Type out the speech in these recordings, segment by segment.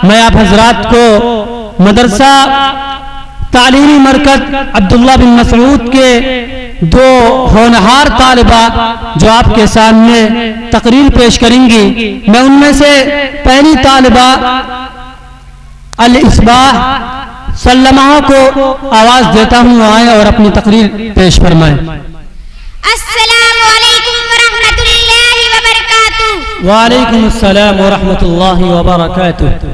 मैं आप हजरात को मदरसा तालीमी मरकज अब्दुल्ला बिन मसऊद के दो होनहार तालिबा जो आपके सामने तकरीर पेश करेंगी, मैं उनमें से पहली तालिबा अल इस्बाह सल्लमा को आवाज देता हूँ, आए और अपनी तकरीर पेश फरमाएं। अस्सलामु अलैकुम वरहमतुल्लाहि वबरकातुहू। वालेकुम अस्सलाम वरहमतुल्लाहि वबरकातुहू।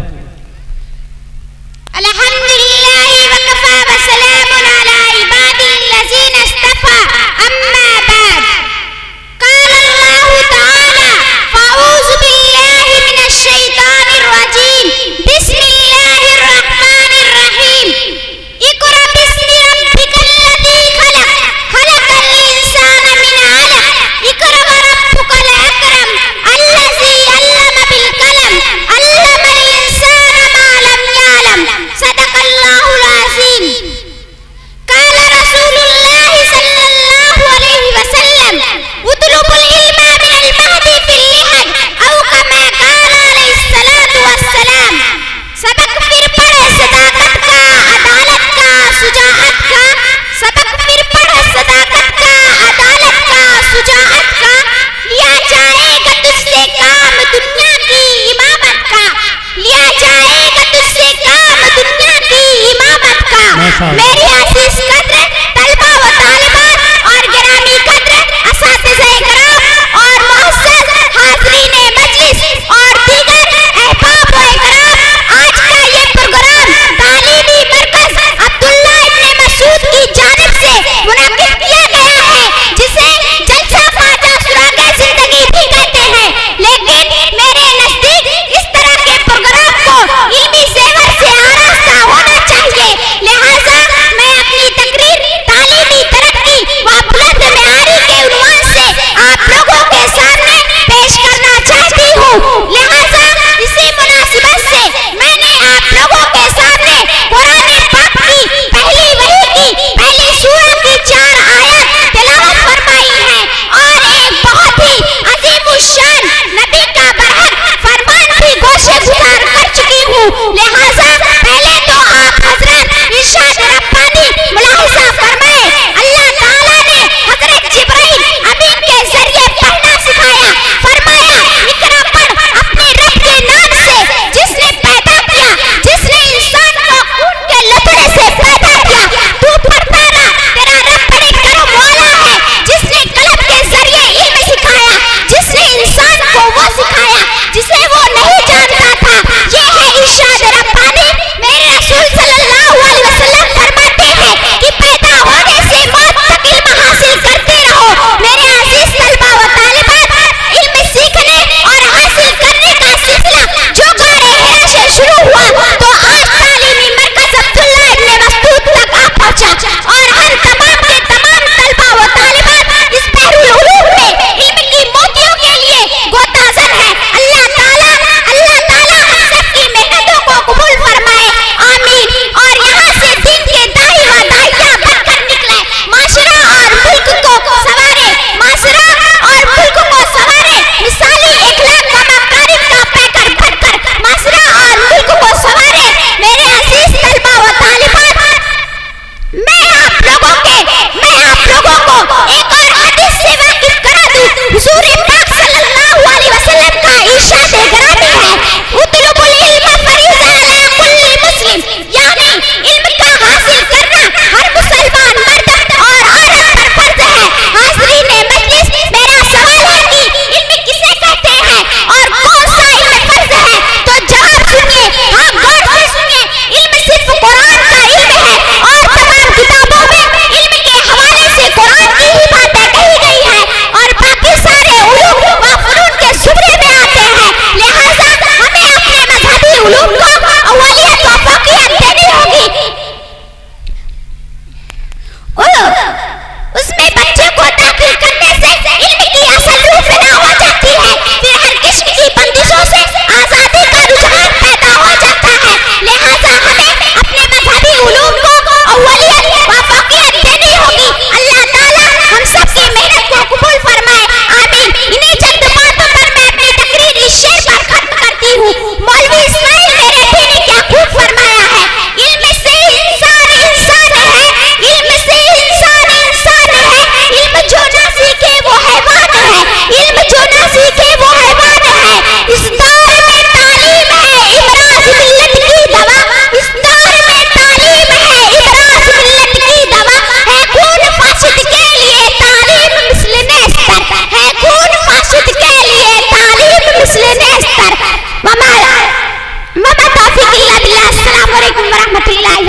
अल्हम्दुलिल्लाहि वकफा वसलामुन अला इबादिल्लज़ीना इस्तफ़ा, अम्मा बाद। क़ाल अल्लाहु तआला फ़अऊज़ु बिल्लाहि मिनश शैतानिर रजीम, बिस्मिल्लाहिर रहमानिर रहीम। इक़रा बिस्मि रब्बिकल्लज़ी खलक़, खलक़ल इंसाना मिन अलक़, इक़रा व रब्बुकल अकरम, अल्लज़ी अल्लम बिल कलम, अल्लमल इंसाना मा लम यअलम। सदक़ल्लाहुल अज़ीम। क़ाल रसूलुल्लाहि सल्लल्लाहु अलैहि वसल्लम, उतलुबुल इल्मा मिनल महदी फिल लिहद, औ कमा क़ाल अलैहिस्सलातु वस्सलाम। सबक फिर पढ़े सदाकत का, अदालत का, शुजाअत का। सबक फिर पढ़े सदाकत का, अदालत का, शुजाअत का। लिया जाएगा तुझसे काम दुनिया की इमामत का, लिया जाएगा तुझसे काम दुनिया की इमामत का। मेरी अज़ीज़ कद्र तलबा व तालिबात और गिरामी कद्र असातिज़ाए किराम और मुअज़्ज़ज़ हाज़रीने मजलिस और दीगर अहबाब व इकराम, आज का ये प्रोग्राम तालीमी मरकज अब्दुल्ला इब्न मसऊद की जानिब से मुनक़्क़िद किया गया है, जिसे जलसा ख्वाजा सुरागे जिंदगी भी कहते हैं। लेकिन मेरे नजदीक इस तरह के प्रोग्राम को इल्मी सेहर से आरास्ता होना चाहिए, लिहाजा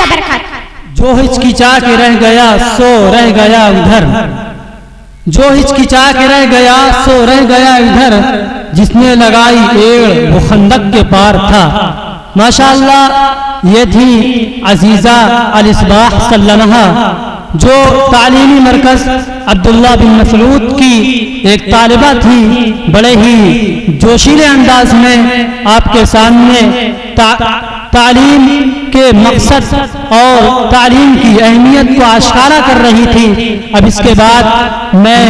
वबरकातुहू। जो हिचकिचा के रह गया सो रह गया उधर, जो हिचकिचा के रह गया सो रह गया इधर, जिसने लगाई एड़ वो खंदक के पार था। माशाअल्लाह, ये थी अजीज़ा अल-इस्बाह सल्लल्लाहा, जो तालीमी मरकज़ अब्दुल्ला बिन मसऊद की एक तालिबा थी। बड़े ही जोशीले अंदाज में आपके सामने तालीम के मकसद और तालीम की अहमियत को आश्कारा कर रही थी। अब इसके बाद मैं